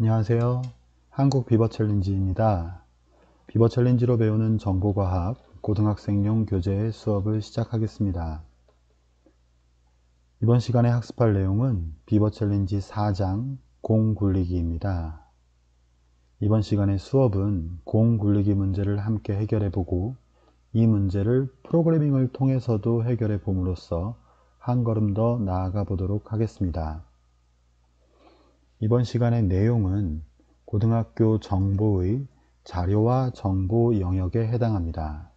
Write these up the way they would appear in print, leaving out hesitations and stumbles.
안녕하세요. 한국 비버 챌린지입니다. 비버 챌린지로 배우는 정보과학 고등학생용 교재 수업을 시작하겠습니다. 이번 시간에 학습할 내용은 비버 챌린지 4장 공 굴리기입니다. 이번 시간의 수업은 공 굴리기 문제를 함께 해결해보고 이 문제를 프로그래밍을 통해서도 해결해 봄으로써 한 걸음 더 나아가 보도록 하겠습니다. 이번 시간의 내용은 고등학교 정보의 자료와 정보 영역에 해당합니다.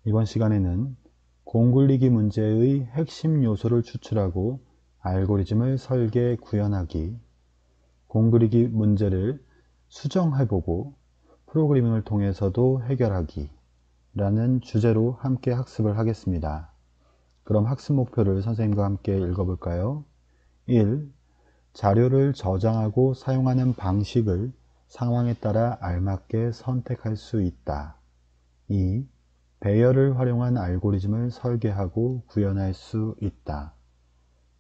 이번 시간에는 공 굴리기 문제의 핵심 요소를 추출하고 알고리즘을 설계 구현하기, 공 굴리기 문제를 수정해보고 프로그래밍을 통해서도 해결하기 라는 주제로 함께 학습을 하겠습니다. 그럼 학습 목표를 선생님과 함께 읽어볼까요? 1. 자료를 저장하고 사용하는 방식을 상황에 따라 알맞게 선택할 수 있다. 2. 배열을 활용한 알고리즘을 설계하고 구현할 수 있다.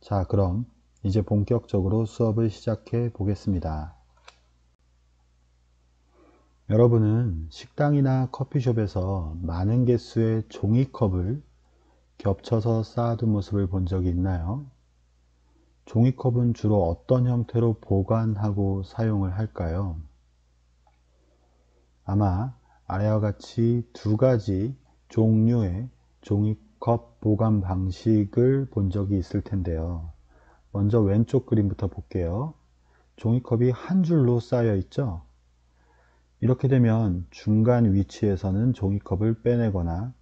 자, 그럼 이제 본격적으로 수업을 시작해 보겠습니다. 여러분은 식당이나 커피숍에서 많은 개수의 종이컵을 겹쳐서 쌓아둔 모습을 본 적이 있나요? 종이컵은 주로 어떤 형태로 보관하고 사용을 할까요? 아마 아래와 같이 두 가지 종류의 종이컵 보관 방식을 본 적이 있을 텐데요. 먼저 왼쪽 그림부터 볼게요. 종이컵이 한 줄로 쌓여 있죠? 이렇게 되면 중간 위치에서는 종이컵을 빼내거나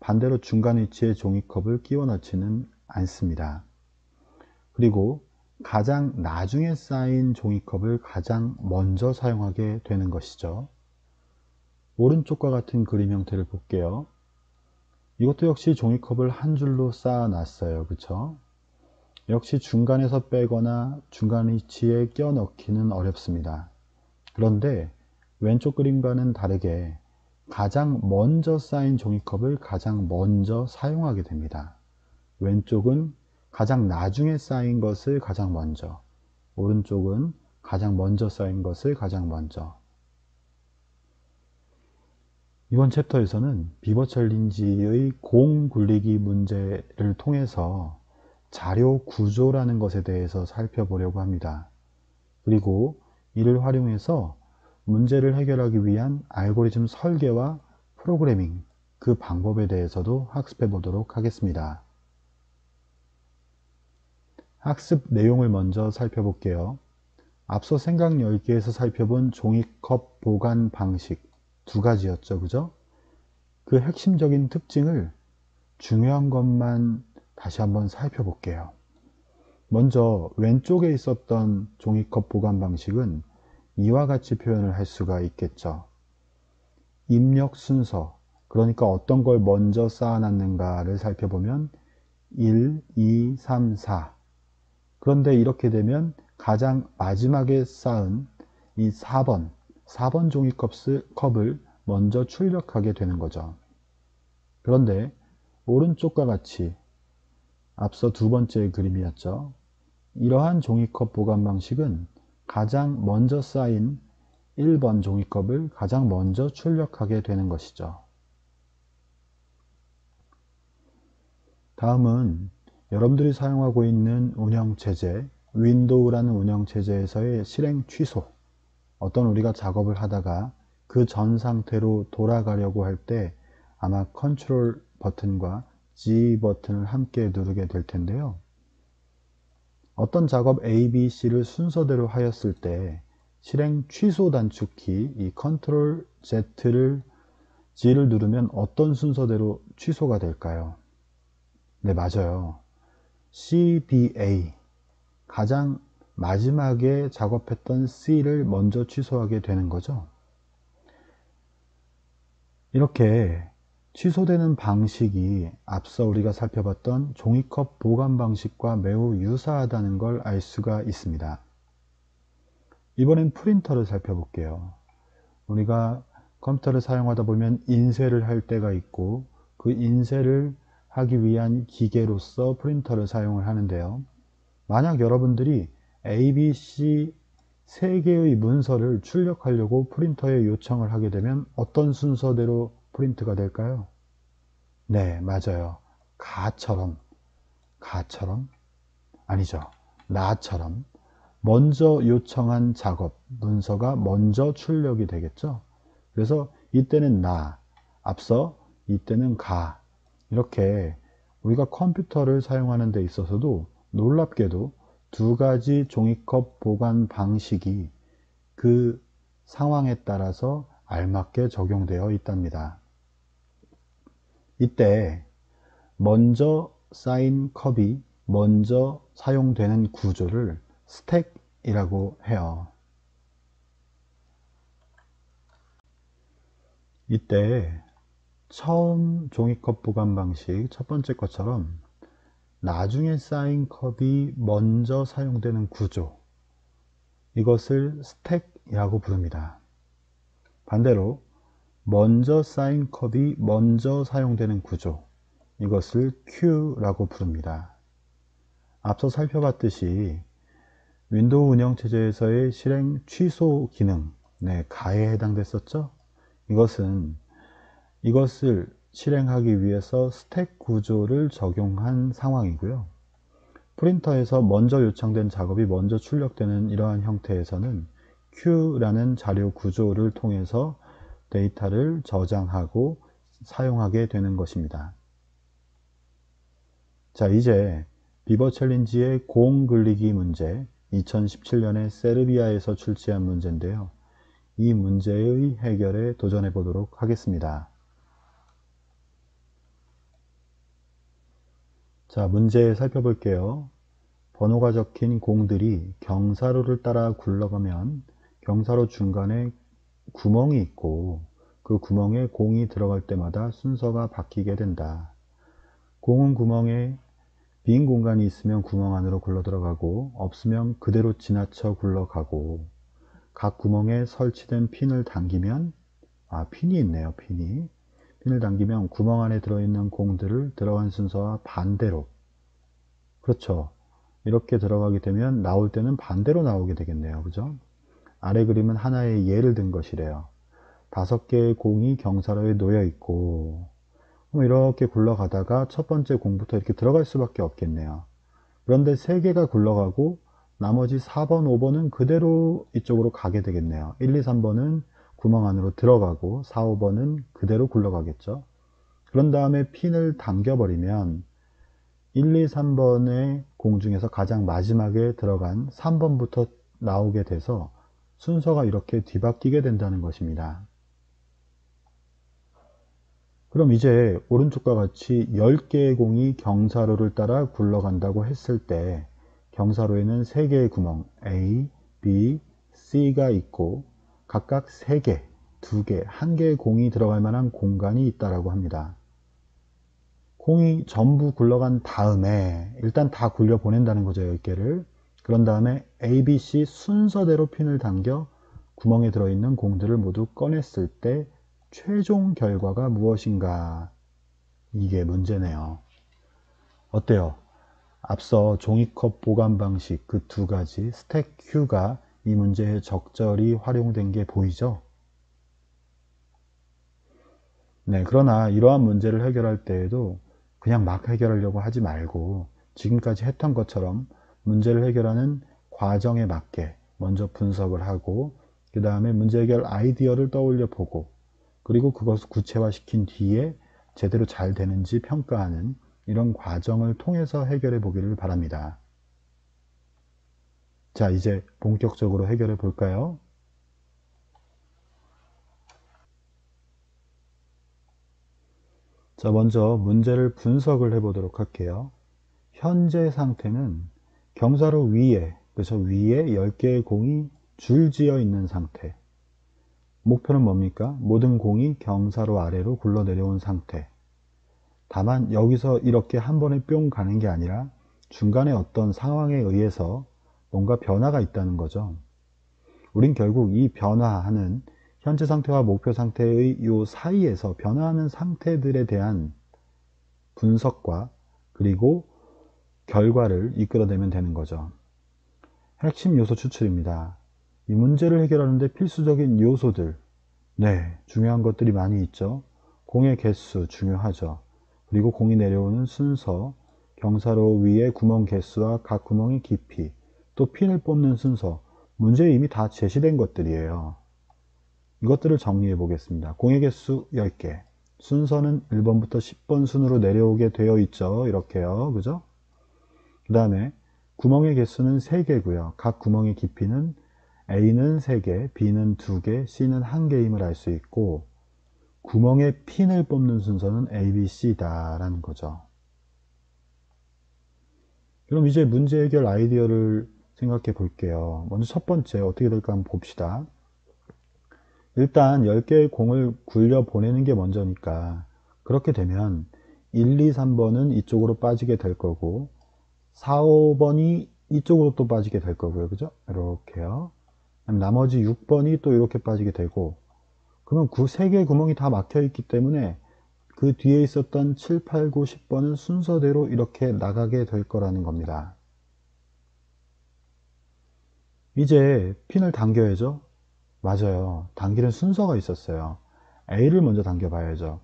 반대로 중간 위치에 종이컵을 끼워 넣지는 않습니다. 그리고 가장 나중에 쌓인 종이컵을 가장 먼저 사용하게 되는 것이죠. 오른쪽과 같은 그림 형태를 볼게요. 이것도 역시 종이컵을 한 줄로 쌓아 놨어요. 그쵸? 역시 중간에서 빼거나 중간 위치에 껴 넣기는 어렵습니다. 그런데 왼쪽 그림과는 다르게 가장 먼저 쌓인 종이컵을 가장 먼저 사용하게 됩니다. 왼쪽은 가장 나중에 쌓인 것을 가장 먼저, 오른쪽은 가장 먼저 쌓인 것을 가장 먼저. 이번 챕터에서는 비버 챌린지의 공 굴리기 문제를 통해서 자료 구조라는 것에 대해서 살펴보려고 합니다. 그리고 이를 활용해서 문제를 해결하기 위한 알고리즘 설계와 프로그래밍, 그 방법에 대해서도 학습해 보도록 하겠습니다. 학습 내용을 먼저 살펴볼게요. 앞서 생각 열기에서 살펴본 종이컵 보관 방식 두 가지였죠. 그죠? 그 핵심적인 특징을 중요한 것만 다시 한번 살펴볼게요. 먼저 왼쪽에 있었던 종이컵 보관 방식은 이와 같이 표현을 할 수가 있겠죠. 입력 순서, 그러니까 어떤 걸 먼저 쌓아놨는가를 살펴보면 1, 2, 3, 4. 그런데 이렇게 되면 가장 마지막에 쌓은 이 4번 종이컵을 먼저 출력하게 되는 거죠. 그런데 오른쪽과 같이 앞서 두 번째 그림이었죠. 이러한 종이컵 보관 방식은 가장 먼저 쌓인 1번 종이컵을 가장 먼저 출력하게 되는 것이죠. 다음은 여러분들이 사용하고 있는 운영체제, 윈도우라는 운영체제에서의 실행 취소. 어떤 우리가 작업을 하다가 그 전 상태로 돌아가려고 할 때 아마 컨트롤 버튼과 G 버튼을 함께 누르게 될 텐데요. 어떤 작업 A, B, C를 순서대로 하였을 때 실행 취소 단축키 이 컨트롤 G를 누르면 어떤 순서대로 취소가 될까요? 네, 맞아요. CBA, 가장 마지막에 작업했던 C를 먼저 취소하게 되는 거죠. 이렇게 취소되는 방식이 앞서 우리가 살펴봤던 종이컵 보관 방식과 매우 유사하다는 걸 알 수가 있습니다. 이번엔 프린터를 살펴볼게요. 우리가 컴퓨터를 사용하다 보면 인쇄를 할 때가 있고 그 인쇄를 하기 위한 기계로서 프린터를 사용을 하는데요. 만약 여러분들이 ABC 3개의 문서를 출력하려고 프린터에 요청을 하게 되면 어떤 순서대로 프린트가 될까요? 네, 맞아요. 가처럼, 아니죠. 나처럼 먼저 요청한 작업, 문서가 먼저 출력이 되겠죠. 그래서 이때는 나, 앞서 이때는 가. 이렇게 우리가 컴퓨터를 사용하는 데 있어서도 놀랍게도 2가지 종이컵 보관 방식이 그 상황에 따라서 알맞게 적용되어 있답니다. 이때 먼저 쌓인 컵이 먼저 사용되는 구조를 스택이라고 해요. 이때 처음 종이컵 보관 방식 첫 번째 것처럼 나중에 쌓인 컵이 먼저 사용되는 구조, 이것을 스택이라고 부릅니다. 반대로 먼저 쌓인 컵이 먼저 사용되는 구조, 이것을 큐라고 부릅니다. 앞서 살펴봤듯이 윈도우 운영체제에서의 실행 취소 기능, 가에 해당됐었죠? 이것을 실행하기 위해서 스택 구조를 적용한 상황이고요. 프린터에서 먼저 요청된 작업이 먼저 출력되는 이러한 형태에서는 Q라는 자료 구조를 통해서 데이터를 저장하고 사용하게 되는 것입니다. 자, 이제 비버 챌린지의 공 굴리기 문제, 2017년에 세르비아에서 출제한 문제인데요. 이 문제의 해결에 도전해 보도록 하겠습니다. 자, 문제 살펴볼게요. 번호가 적힌 공들이 경사로를 따라 굴러가면 경사로 중간에 구멍이 있고 그 구멍에 공이 들어갈 때마다 순서가 바뀌게 된다. 공은 구멍에 빈 공간이 있으면 구멍 안으로 굴러 들어가고 없으면 그대로 지나쳐 굴러가고 각 구멍에 설치된 핀을 당기면 핀이 있네요. 핀을 당기면 구멍 안에 들어있는 공들을 들어간 순서와 반대로, 그렇죠, 이렇게 들어가게 되면 나올 때는 반대로 나오게 되겠네요. 그죠? 아래 그림은 하나의 예를 든 것이래요. 5개의 공이 경사로에 놓여 있고 이렇게 굴러가다가 첫 번째 공부터 이렇게 들어갈 수밖에 없겠네요. 그런데 3개가 굴러가고 나머지 4번, 5번은 그대로 이쪽으로 가게 되겠네요. 1, 2, 3번은 구멍 안으로 들어가고 4, 5번은 그대로 굴러가겠죠. 그런 다음에 핀을 당겨버리면 1, 2, 3번의 공 중에서 가장 마지막에 들어간 3번부터 나오게 돼서 순서가 이렇게 뒤바뀌게 된다는 것입니다. 그럼 이제 오른쪽과 같이 10개의 공이 경사로를 따라 굴러간다고 했을 때 경사로에는 3개의 구멍 A, B, C가 있고 각각 3개, 2개, 1개의 공이 들어갈 만한 공간이 있다고 합니다. 공이 전부 굴러간 다음에 일단 다 굴려 보낸다는 거죠. 10개를. 그런 다음에 A, B, C 순서대로 핀을 당겨 구멍에 들어있는 공들을 모두 꺼냈을 때 최종 결과가 무엇인가? 이게 문제네요. 어때요? 앞서 종이컵 보관 방식 그 2가지 스택 Q가 이 문제에 적절히 활용된 게 보이죠? 네, 그러나 이러한 문제를 해결할 때에도 그냥 막 해결하려고 하지 말고 지금까지 했던 것처럼 문제를 해결하는 과정에 맞게 먼저 분석을 하고 그 다음에 문제 해결 아이디어를 떠올려 보고 그리고 그것을 구체화시킨 뒤에 제대로 잘 되는지 평가하는 이런 과정을 통해서 해결해 보기를 바랍니다. 자, 이제 본격적으로 해결해 볼까요? 자, 먼저 문제를 분석을 해 보도록 할게요. 현재 상태는 경사로 위에, 그래서 위에 10개의 공이 줄지어 있는 상태. 목표는 뭡니까? 모든 공이 경사로 아래로 굴러 내려온 상태. 다만 여기서 이렇게 한 번에 뿅 가는 게 아니라 중간에 어떤 상황에 의해서 뭔가 변화가 있다는 거죠. 우린 결국 이 변화하는 현재 상태와 목표 상태의 이 사이에서 변화하는 상태들에 대한 분석과 그리고 결과를 이끌어내면 되는 거죠. 핵심 요소 추출입니다. 이 문제를 해결하는데 필수적인 요소들, 네, 중요한 것들이 많이 있죠. 공의 개수 중요하죠. 그리고 공이 내려오는 순서, 경사로 위의 구멍 개수와 각 구멍의 깊이, 또 핀을 뽑는 순서, 문제에 이미 다 제시된 것들이에요. 이것들을 정리해 보겠습니다. 공의 개수 10개, 순서는 1번부터 10번 순으로 내려오게 되어 있죠. 이렇게요. 그죠? 그 다음에 구멍의 개수는 3개고요. 각 구멍의 깊이는 A는 3개, B는 2개, C는 1개임을 알 수 있고, 구멍에 핀을 뽑는 순서는 A, B, C다 라는 거죠. 그럼 이제 문제 해결 아이디어를 생각해 볼게요. 먼저 첫 번째 어떻게 될까 한번 봅시다. 일단 10개의 공을 굴려 보내는 게 먼저니까, 그렇게 되면 1, 2, 3번은 이쪽으로 빠지게 될 거고 4, 5번이 이쪽으로 또 빠지게 될 거고요. 그죠? 이렇게요. 나머지 6번이 또 이렇게 빠지게 되고, 그러면 3개의 구멍이 다 막혀 있기 때문에 그 뒤에 있었던 7, 8, 9, 10번은 순서대로 이렇게 나가게 될 거라는 겁니다. 이제 핀을 당겨야죠. 맞아요. 당기는 순서가 있었어요. A를 먼저 당겨 봐야죠.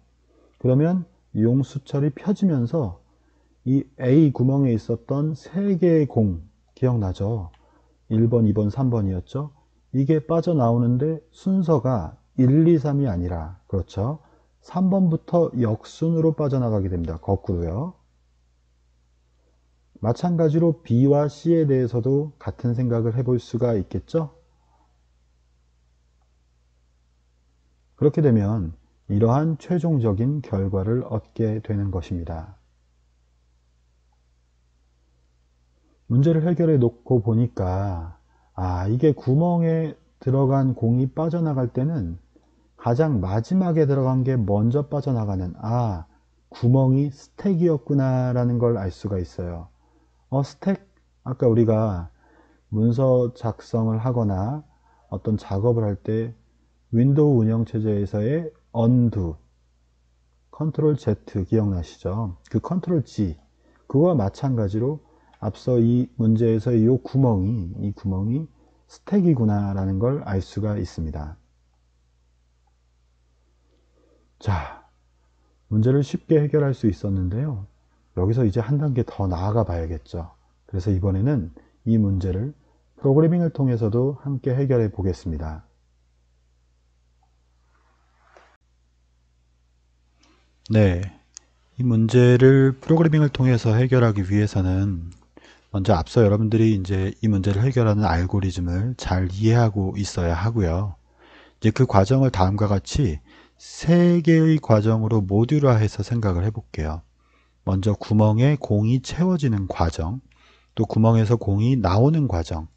그러면 용수철이 펴지면서 이 A 구멍에 있었던 3개의 공 기억나죠? 1번, 2번, 3번이었죠? 이게 빠져나오는데 순서가 1, 2, 3이 아니라, 그렇죠? 3번부터 역순으로 빠져나가게 됩니다. 거꾸로요. 마찬가지로 B와 C에 대해서도 같은 생각을 해볼 수가 있겠죠? 그렇게 되면 이러한 최종적인 결과를 얻게 되는 것입니다. 문제를 해결해 놓고 보니까, 이게 구멍에 들어간 공이 빠져나갈 때는 가장 마지막에 들어간 게 먼저 빠져나가는, 구멍이 스택이었구나 라는 걸 알 수가 있어요. 스택? 아까 우리가 문서 작성을 하거나 어떤 작업을 할 때 윈도우 운영체제에서의 undo, 컨트롤 Z 기억나시죠? 그 컨트롤 G, 그거와 마찬가지로 앞서 이 문제에서의 이 구멍이 스택이구나 라는 걸 알 수가 있습니다. 자, 문제를 쉽게 해결할 수 있었는데요. 여기서 이제 한 단계 더 나아가 봐야겠죠. 그래서 이번에는 이 문제를 프로그래밍을 통해서도 함께 해결해 보겠습니다. 네, 이 문제를 프로그래밍을 통해서 해결하기 위해서는 먼저 앞서 여러분들이 이제 이 문제를 해결하는 알고리즘을 잘 이해하고 있어야 하고요. 이제 그 과정을 다음과 같이 3개의 과정으로 모듈화해서 생각을 해볼게요. 먼저 구멍에 공이 채워지는 과정, 또 구멍에서 공이 나오는 과정,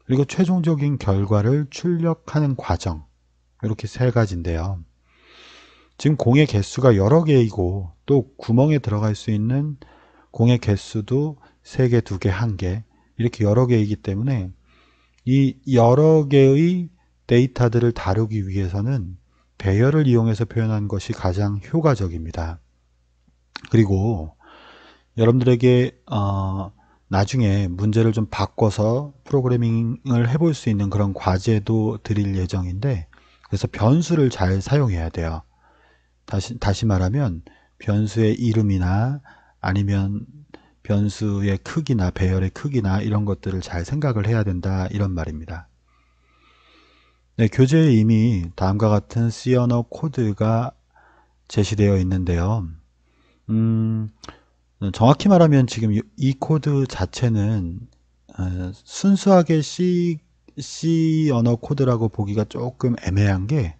그리고 최종적인 결과를 출력하는 과정, 이렇게 3가지인데요. 지금 공의 개수가 여러 개이고 또 구멍에 들어갈 수 있는 공의 개수도 3개, 2개, 1개 이렇게 여러 개이기 때문에 이 여러 개의 데이터들을 다루기 위해서는 배열을 이용해서 표현한 것이 가장 효과적입니다. 그리고 여러분들에게 나중에 문제를 좀 바꿔서 프로그래밍을 해볼 수 있는 그런 과제도 드릴 예정인데, 그래서 변수를 잘 사용해야 돼요. 다시 말하면 변수의 이름이나 아니면 변수의 크기나 배열의 크기나 이런 것들을 잘 생각을 해야 된다, 이런 말입니다. 네, 교재에 이미 다음과 같은 C 언어 코드가 제시되어 있는데요. 정확히 말하면 지금 이 코드 자체는 순수하게 C 언어 코드라고 보기가 조금 애매한 게,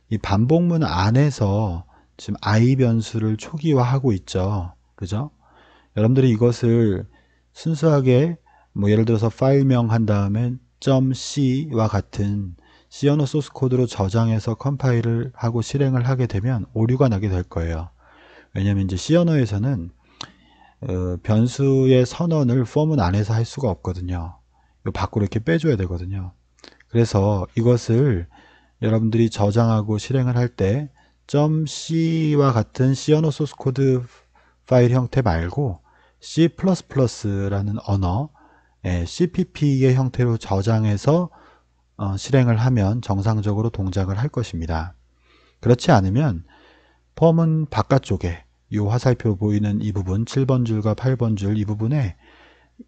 이 반복문 안에서 지금 I 변수를 초기화하고 있죠. 그죠? 여러분들이 이것을 순수하게 예를 들어서 파일명 한 다음에 .c와 같은 C 언어 소스 코드로 저장해서 컴파일을 하고 실행을 하게 되면 오류가 나게 될 거예요. 왜냐면 이제 C 언어에서는 변수의 선언을 폼은 안에서 할 수가 없거든요. 이거 밖으로 이렇게 빼줘야 되거든요. 그래서 이것을 여러분들이 저장하고 실행을 할 때 .c와 같은 C 언어 소스 코드 파일 형태 말고 C++라는 언어 CPP의 형태로 저장해서 실행을 하면 정상적으로 동작을 할 것입니다. 그렇지 않으면 펌은 바깥쪽에 이 화살표 보이는 이 부분 7번 줄과 8번 줄 이 부분에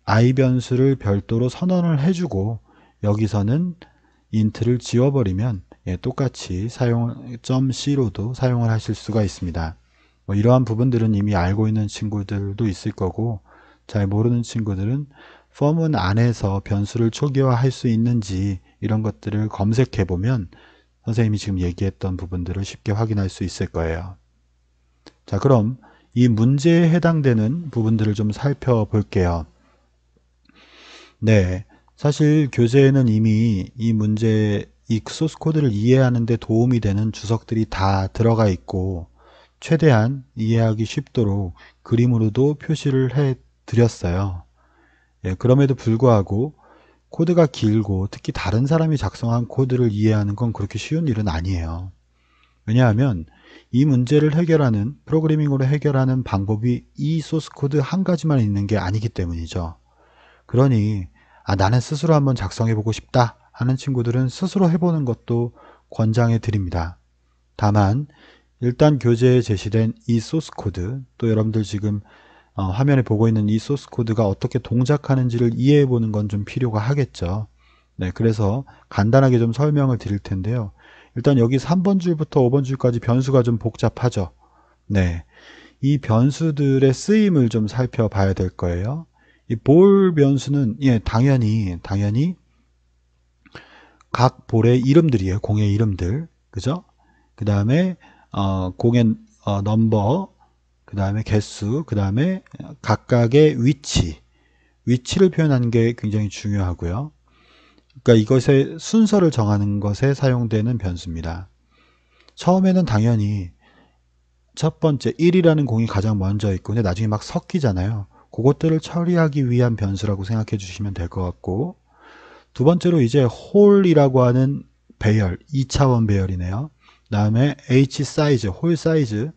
i 변수를 별도로 선언을 해주고 여기서는 int를 지워버리면 똑같이 .c로도 사용을 하실 수가 있습니다. 뭐 이러한 부분들은 이미 알고 있는 친구들도 있을 거고 잘 모르는 친구들은 펌은 안에서 변수를 초기화할 수 있는지 이런 것들을 검색해 보면 선생님이 지금 얘기했던 부분들을 쉽게 확인할 수 있을 거예요. 자, 그럼 이 문제에 해당되는 부분들을 좀 살펴볼게요. 네, 사실 교재에는 이미 이 문제, 이 소스 코드를 이해하는 데 도움이 되는 주석들이 다 들어가 있고 최대한 이해하기 쉽도록 그림으로도 표시를 해 드렸어요. 그럼에도 불구하고 코드가 길고 특히 다른 사람이 작성한 코드를 이해하는 건 그렇게 쉬운 일은 아니에요. 왜냐하면 이 문제를 해결하는 프로그래밍으로 해결하는 방법이 이 소스 코드 한 가지만 있는 게 아니기 때문이죠. 그러니 나는 스스로 한번 작성해 보고 싶다 하는 친구들은 스스로 해보는 것도 권장해 드립니다. 다만 일단 교재에 제시된 이 소스 코드, 또 여러분들 지금 화면에 보고 있는 이 소스 코드가 어떻게 동작하는지를 이해해 보는 건 좀 필요가 하겠죠. 네, 그래서 간단하게 좀 설명을 드릴 텐데요. 일단 여기 3번 줄부터 5번 줄까지 변수가 좀 복잡하죠. 네, 이 변수들의 쓰임을 좀 살펴봐야 될 거예요. 이 볼 변수는 당연히 각 볼의 이름들이에요. 공의 이름들, 그죠? 그 다음에 공의 넘버, 그 다음에 개수, 그 다음에 각각의 위치를 표현하는 게 굉장히 중요하고요. 그러니까 이것의 순서를 정하는 것에 사용되는 변수입니다. 처음에는 당연히 첫 번째 1이라는 공이 가장 먼저 있고 근데 나중에 막 섞이잖아요. 그것들을 처리하기 위한 변수라고 생각해 주시면 될 것 같고, 두 번째로 이제 홀이라고 하는 배열, 2차원 배열이네요. 그 다음에 H 사이즈, 홀 사이즈,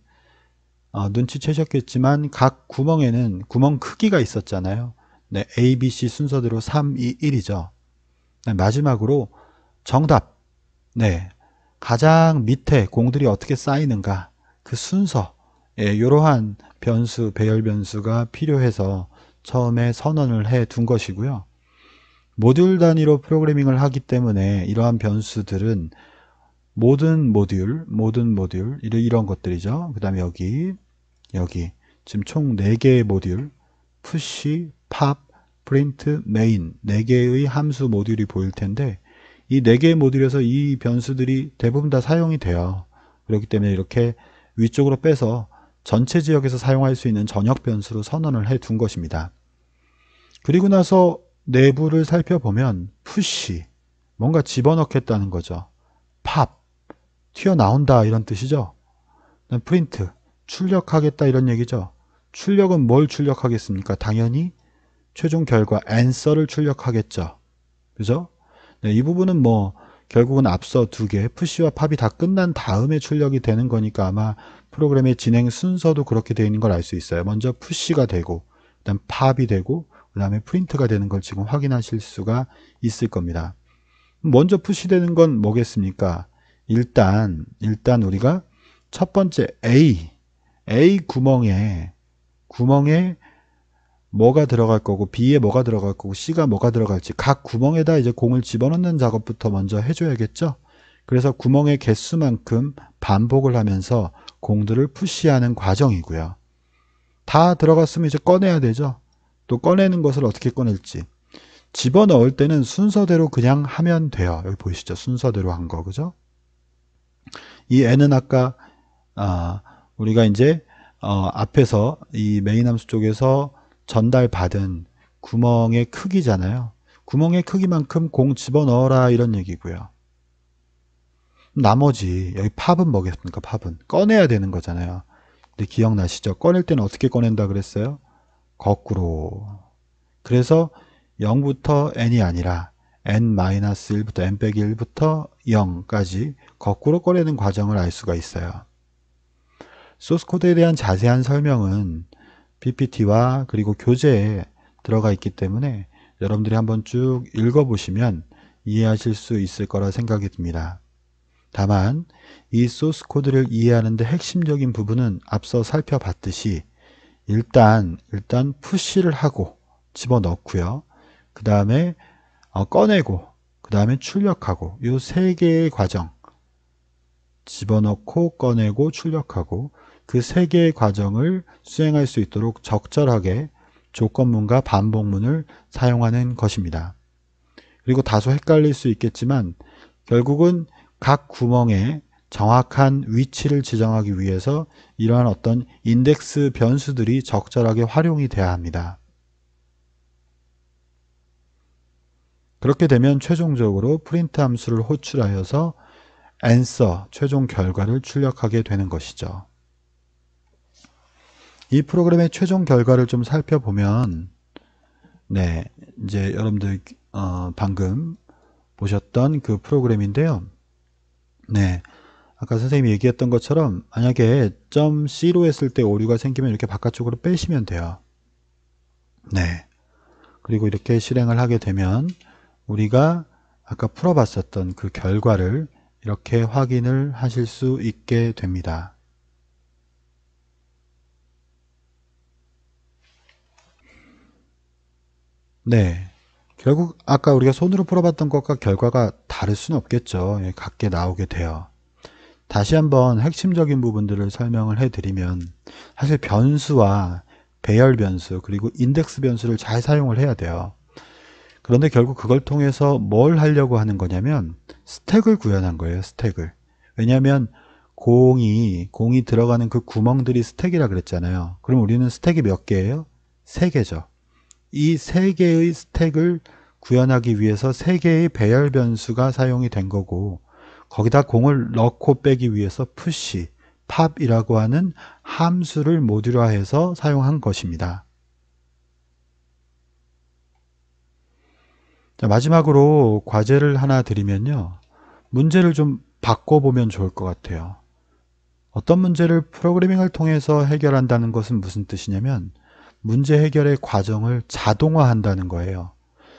눈치채셨겠지만 각 구멍에는 구멍 크기가 있었잖아요. 네, A, B, C 순서대로 3, 2, 1이죠. 마지막으로 정답, 네, 가장 밑에 공들이 어떻게 쌓이는가 그 순서, 이러한 변수, 배열 변수가 필요해서 처음에 선언을 해 둔 것이고요. 모듈 단위로 프로그래밍을 하기 때문에 이러한 변수들은 모든 모듈 이런 것들이죠. 그 다음에 여기 지금 총 4개의 모듈 푸시, 팝, 프린트, 메인 4개의 함수 모듈이 보일 텐데 이 4개의 모듈에서 이 변수들이 대부분 다 사용이 돼요. 그렇기 때문에 이렇게 위쪽으로 빼서 전체 지역에서 사용할 수 있는 전역 변수로 선언을 해 둔 것입니다. 그리고 나서 내부를 살펴보면 푸시, 뭔가 집어넣겠다는 거죠. 팝, 튀어나온다 이런 뜻이죠. 프린트, 출력하겠다 이런 얘기죠. 출력은 뭘 출력하겠습니까? 당연히 최종 결과 answer를 출력하겠죠. 그죠? 네, 이 부분은 뭐 결국은 앞서 2개 푸시와 팝이 다 끝난 다음에 출력이 되는 거니까 아마 프로그램의 진행 순서도 그렇게 되어 있는 걸 알 수 있어요. 먼저 푸시가 되고 그 다음 팝이 되고 그 다음에 프린트가 되는 걸 지금 확인하실 수가 있을 겁니다. 먼저 푸시되는 건 뭐겠습니까? 일단 우리가 첫 번째 A 구멍에 뭐가 들어갈 거고 B에 뭐가 들어갈 거고 C가 뭐가 들어갈지 각 구멍에다 이제 공을 집어넣는 작업부터 먼저 해줘야겠죠. 그래서 구멍의 개수만큼 반복을 하면서 공들을 푸시하는 과정이고요. 다 들어갔으면 이제 꺼내야 되죠. 또 꺼내는 것을 어떻게 꺼낼지, 집어넣을 때는 순서대로 그냥 하면 돼요. 여기 보이시죠? 순서대로 한 거, 그죠? 이 n은 아까 우리가 이제 앞에서 이 메인 함수 쪽에서 전달받은 구멍의 크기잖아요. 구멍의 크기만큼 공 집어넣어라 이런 얘기고요. 나머지 여기 팝은 뭐겠습니까? 팝은 꺼내야 되는 거잖아요. 근데 기억나시죠? 꺼낼 때는 어떻게 꺼낸다 그랬어요? 거꾸로. 그래서 0부터 n이 아니라 n-1부터 n-1부터 0까지 거꾸로 꺼내는 과정을 알 수가 있어요. 소스 코드에 대한 자세한 설명은 PPT와 그리고 교재에 들어가 있기 때문에 여러분들이 한번 쭉 읽어보시면 이해하실 수 있을 거라 생각이 듭니다. 다만 이 소스 코드를 이해하는데 핵심적인 부분은 앞서 살펴봤듯이 일단 푸시를 하고 집어넣고요. 그 다음에 꺼내고 그 다음에 출력하고 이 세 개의 과정, 집어넣고 꺼내고 출력하고 그 세 개의 과정을 수행할 수 있도록 적절하게 조건문과 반복문을 사용하는 것입니다. 그리고 다소 헷갈릴 수 있겠지만 결국은 각 구멍에 정확한 위치를 지정하기 위해서 이러한 어떤 인덱스 변수들이 적절하게 활용이 돼야 합니다. 그렇게 되면 최종적으로 프린트 함수를 호출하여서 answer, 최종 결과를 출력하게 되는 것이죠. 이 프로그램의 최종 결과를 좀 살펴보면 네, 이제 여러분들 방금 보셨던 그 프로그램인데요. 네, 아까 선생님이 얘기했던 것처럼 만약에 .c로 했을 때 오류가 생기면 이렇게 바깥쪽으로 빼시면 돼요. 네, 그리고 이렇게 실행을 하게 되면 우리가 아까 풀어봤었던 그 결과를 이렇게 확인을 하실 수 있게 됩니다. 네, 결국 아까 우리가 손으로 풀어봤던 것과 결과가 다를 수는 없겠죠. 예, 같게 나오게 돼요. 다시 한번 핵심적인 부분들을 설명을 해드리면 사실 변수와 배열 변수 그리고 인덱스 변수를 잘 사용을 해야 돼요. 그런데 결국 그걸 통해서 뭘 하려고 하는 거냐면 스택을 구현한 거예요. 스택을. 왜냐하면 공이 들어가는 그 구멍들이 스택이라 그랬잖아요. 그럼 우리는 스택이 몇 개예요? 3개죠. 이 3개의 스택을 구현하기 위해서 3개의 배열 변수가 사용이 된 거고 거기다 공을 넣고 빼기 위해서 푸시, 팝이라고 하는 함수를 모듈화해서 사용한 것입니다. 자, 마지막으로 과제를 하나 드리면요. 문제를 좀 바꿔보면 좋을 것 같아요. 어떤 문제를 프로그래밍을 통해서 해결한다는 것은 무슨 뜻이냐면 문제 해결의 과정을 자동화한다는 거예요.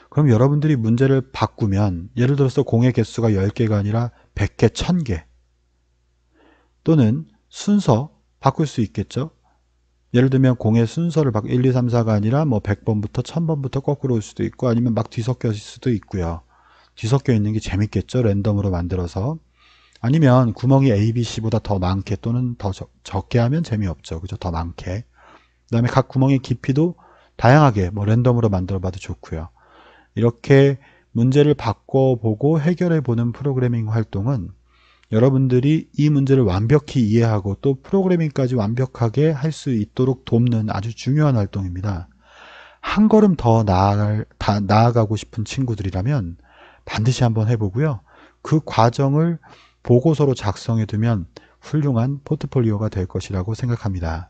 그럼 여러분들이 문제를 바꾸면 예를 들어서 공의 개수가 10개가 아니라 100개, 1000개 또는 순서 바꿀 수 있겠죠. 예를 들면 공의 순서를 1, 2, 3, 4가 아니라 뭐 100번부터 1000번부터 거꾸로 올 수도 있고 아니면 막 뒤섞여 있을 수도 있고요. 뒤섞여 있는 게 재밌겠죠. 랜덤으로 만들어서. 아니면 구멍이 A, B, C보다 더 많게 또는 더 적게 하면 재미없죠. 그죠? 더 많게. 그 다음에 각 구멍의 깊이도 다양하게 뭐 랜덤으로 만들어 봐도 좋고요. 이렇게 문제를 바꿔보고 해결해보는 프로그래밍 활동은 여러분들이 이 문제를 완벽히 이해하고 또 프로그래밍까지 완벽하게 할 수 있도록 돕는 아주 중요한 활동입니다. 한 걸음 더 나아가고 싶은 친구들이라면 반드시 한번 해보고요. 그 과정을 보고서로 작성해 두면 훌륭한 포트폴리오가 될 것이라고 생각합니다.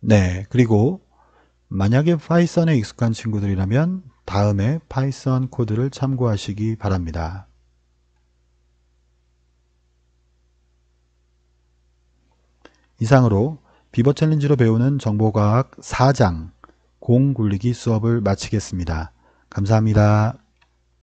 네, 그리고 만약에 파이썬에 익숙한 친구들이라면 다음에 파이썬 코드를 참고하시기 바랍니다. 이상으로 비버 챌린지로 배우는 정보과학 4장 공 굴리기 수업을 마치겠습니다. 감사합니다.